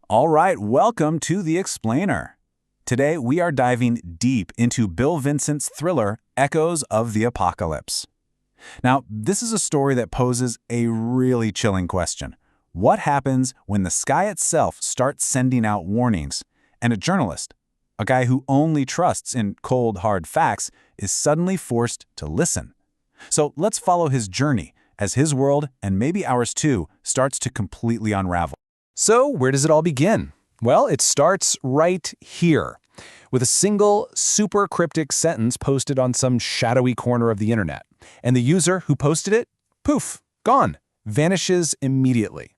All right, welcome to The Explainer. Today we are diving deep into Bill Vincent's thriller, Echoes of the Apocalypse. Now, this is a story that poses a really chilling question. What happens when the sky itself starts sending out warnings, and a journalist, a guy who only trusts in cold, hard facts, is suddenly forced to listen? So let's follow his journey as his world, and maybe ours too, starts to completely unravel. So, where does it all begin? Well, it starts right here, with a single, super cryptic sentence posted on some shadowy corner of the internet. And the user who posted it, poof, gone, vanishes immediately.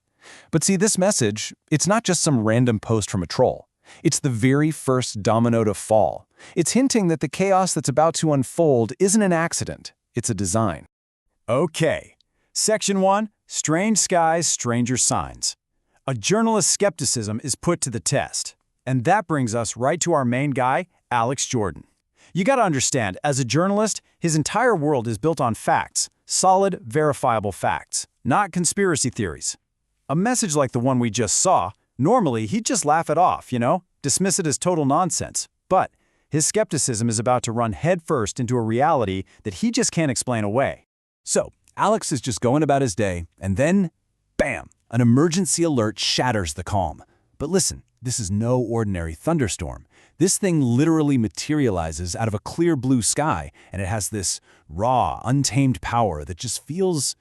But see, this message, it's not just some random post from a troll. It's the very first domino to fall. It's hinting that the chaos that's about to unfold isn't an accident, it's a design. Okay. Section 1, Strange Skies, Stranger Signs. A journalist's skepticism is put to the test. And that brings us right to our main guy, Alex Jordan. You gotta understand, as a journalist, his entire world is built on facts, solid, verifiable facts, not conspiracy theories. A message like the one we just saw, normally he'd just laugh it off, dismiss it as total nonsense. But his skepticism is about to run headfirst into a reality that he just can't explain away. So, Alex is just going about his day, and then, bam! An emergency alert shatters the calm. But listen, this is no ordinary thunderstorm. This thing literally materializes out of a clear blue sky, and it has this raw, untamed power that just feels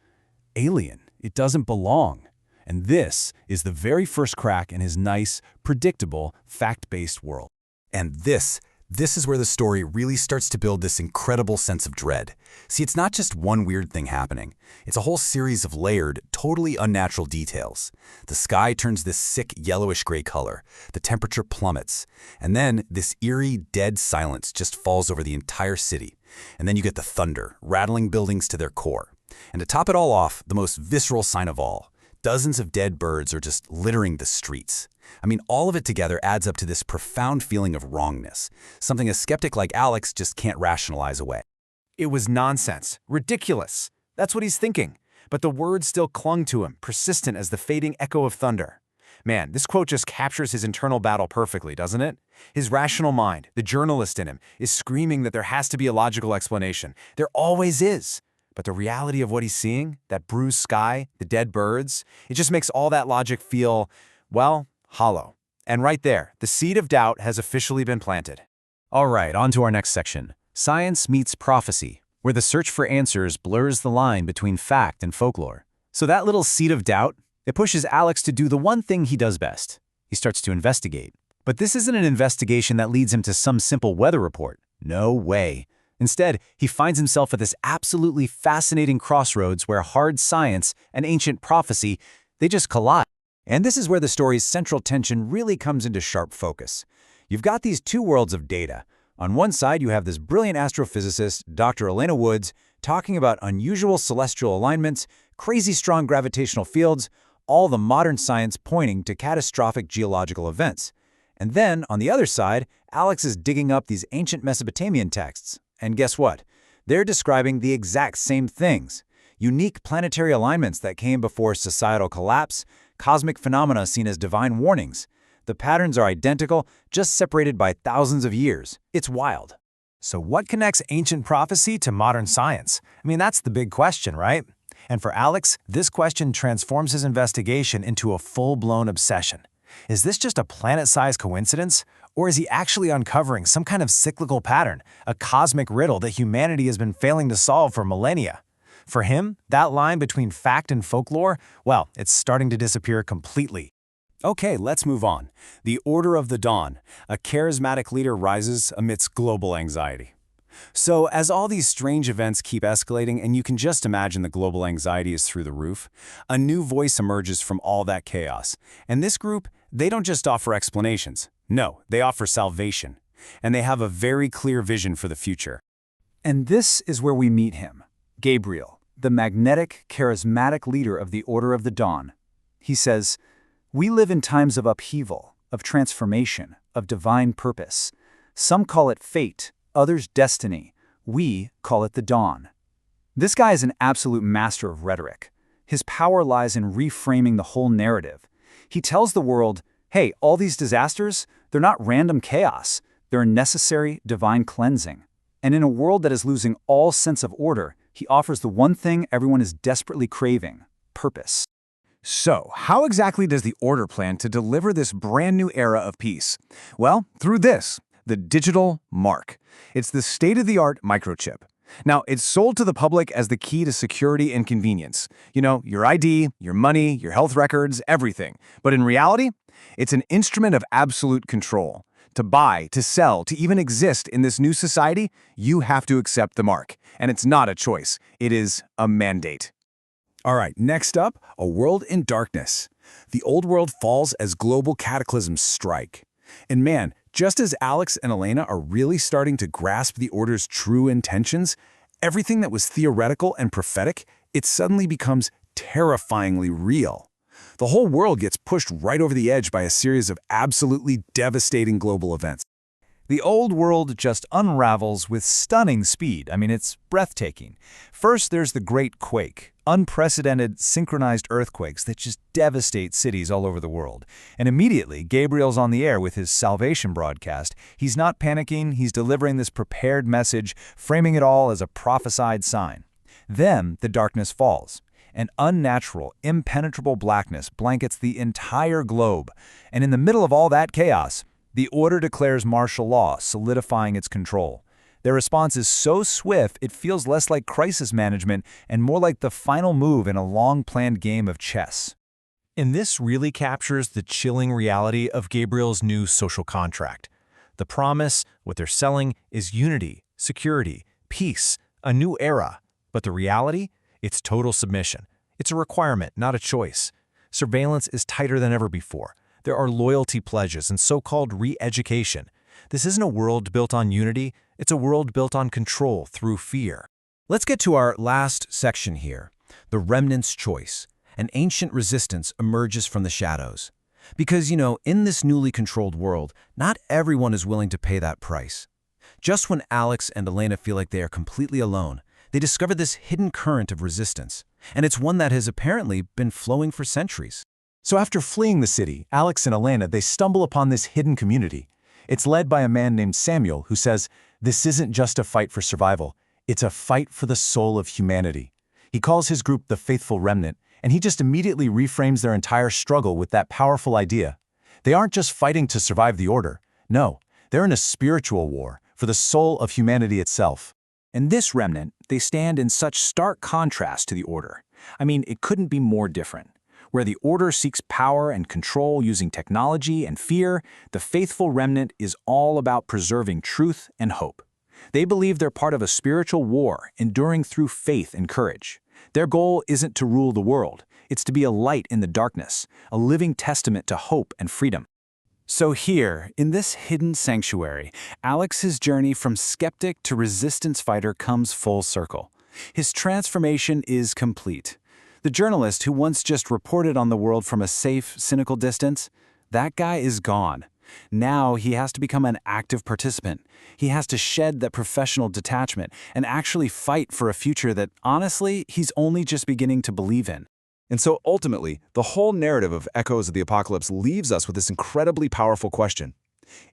alien. It doesn't belong. And this is the very first crack in his nice, predictable, fact-based world. And this is where the story really starts to build this incredible sense of dread. See, it's not just one weird thing happening. It's a whole series of layered, totally unnatural details. The sky turns this sick yellowish-gray color. The temperature plummets. And then this eerie, dead silence just falls over the entire city. And then you get the thunder, rattling buildings to their core. And to top it all off, the most visceral sign of all, dozens of dead birds are just littering the streets. I mean, all of it together adds up to this profound feeling of wrongness, something a skeptic like Alex just can't rationalize away. It was nonsense, ridiculous. That's what he's thinking. But the words still clung to him, persistent as the fading echo of thunder. Man, this quote just captures his internal battle perfectly, doesn't it? His rational mind, the journalist in him, is screaming that there has to be a logical explanation. There always is. But the reality of what he's seeing, that bruised sky, the dead birds, it just makes all that logic feel, well, hollow. And right there, the seed of doubt has officially been planted. All right, on to our next section. Science meets prophecy, where the search for answers blurs the line between fact and folklore. So that little seed of doubt, it pushes Alex to do the one thing he does best. He starts to investigate. But this isn't an investigation that leads him to some simple weather report. No way. Instead, he finds himself at this absolutely fascinating crossroads where hard science and ancient prophecy, they just collide. And this is where the story's central tension really comes into sharp focus. You've got these two worlds of data. On one side, you have this brilliant astrophysicist, Dr. Elena Woods, talking about unusual celestial alignments, crazy strong gravitational fields, all the modern science pointing to catastrophic geological events. And then, on the other side, Alex is digging up these ancient Mesopotamian texts. And guess what? They're describing the exact same things. Unique planetary alignments that came before societal collapse, cosmic phenomena seen as divine warnings. The patterns are identical, just separated by thousands of years. It's wild. So what connects ancient prophecy to modern science? I mean, that's the big question, right? And for Alex, this question transforms his investigation into a full-blown obsession. Is this just a planet-sized coincidence? Or is he actually uncovering some kind of cyclical pattern, a cosmic riddle that humanity has been failing to solve for millennia? For him, that line between fact and folklore, well, it's starting to disappear completely. Okay, let's move on. The Order of the Dawn. A charismatic leader rises amidst global anxiety. So, as all these strange events keep escalating, and you can just imagine the global anxiety is through the roof, a new voice emerges from all that chaos. And this group, they don't just offer explanations. No, they offer salvation. And they have a very clear vision for the future. And this is where we meet him, Gabriel, the magnetic, charismatic leader of the Order of the Dawn. He says, "We live in times of upheaval, of transformation, of divine purpose. Some call it fate, others destiny. We call it the dawn." This guy is an absolute master of rhetoric. His power lies in reframing the whole narrative. He tells the world, Hey, all these disasters, they're not random chaos. They're a necessary divine cleansing. And in a world that is losing all sense of order, he offers the one thing everyone is desperately craving: purpose. So, how exactly does the Order plan to deliver this brand new era of peace? Well, through this, the digital mark. It's the state-of-the-art microchip. Now, it's sold to the public as the key to security and convenience. You know, your ID, your money, your health records, everything. But in reality, it's an instrument of absolute control. To buy, to sell, to even exist in this new society, you have to accept the mark. And it's not a choice. It is a mandate. All right, next up, a world in darkness. The old world falls as global cataclysms strike. And man, just as Alex and Elena are really starting to grasp the Order's true intentions, everything that was theoretical and prophetic, it suddenly becomes terrifyingly real. The whole world gets pushed right over the edge by a series of absolutely devastating global events. The old world just unravels with stunning speed. I mean, it's breathtaking. First, there's the Great Quake, unprecedented synchronized earthquakes that just devastate cities all over the world. And immediately, Gabriel's on the air with his salvation broadcast. He's not panicking, he's delivering this prepared message, framing it all as a prophesied sign. Then, the darkness falls. An unnatural, impenetrable blackness blankets the entire globe. And in the middle of all that chaos, the Order declares martial law, solidifying its control. Their response is so swift, it feels less like crisis management and more like the final move in a long-planned game of chess. And this really captures the chilling reality of Gabriel's new social contract. The promise, what they're selling, is unity, security, peace, a new era. But the reality? It's total submission. It's a requirement, not a choice. Surveillance is tighter than ever before. There are loyalty pledges and so-called re-education. This isn't a world built on unity, it's a world built on control through fear. Let's get to our last section here, the remnant's choice. An ancient resistance emerges from the shadows. Because, in this newly controlled world, not everyone is willing to pay that price. Just when Alex and Elena feel like they are completely alone, they discover this hidden current of resistance, and it's one that has apparently been flowing for centuries. So after fleeing the city, Alex and Elena, they stumble upon this hidden community. It's led by a man named Samuel who says, this isn't just a fight for survival, it's a fight for the soul of humanity. He calls his group the Faithful Remnant, and he just immediately reframes their entire struggle with that powerful idea. They aren't just fighting to survive the Order. No, they're in a spiritual war for the soul of humanity itself. And this remnant, they stand in such stark contrast to the Order. I mean, it couldn't be more different. Where the Order seeks power and control using technology and fear, the Faithful Remnant is all about preserving truth and hope. They believe they're part of a spiritual war, enduring through faith and courage. Their goal isn't to rule the world, it's to be a light in the darkness, a living testament to hope and freedom. So here, in this hidden sanctuary, Alex's journey from skeptic to resistance fighter comes full circle. His transformation is complete. The journalist who once just reported on the world from a safe, cynical distance, that guy is gone. Now he has to become an active participant. He has to shed that professional detachment and actually fight for a future that, honestly, he's only just beginning to believe in. And so ultimately, the whole narrative of Echoes of the Apocalypse leaves us with this incredibly powerful question.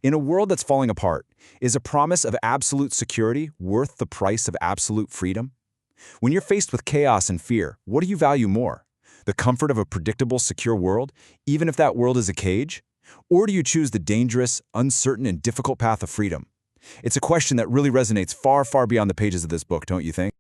In a world that's falling apart, is a promise of absolute security worth the price of absolute freedom? When you're faced with chaos and fear, what do you value more? The comfort of a predictable, secure world, even if that world is a cage? Or do you choose the dangerous, uncertain, and difficult path of freedom? It's a question that really resonates far, far beyond the pages of this book, don't you think?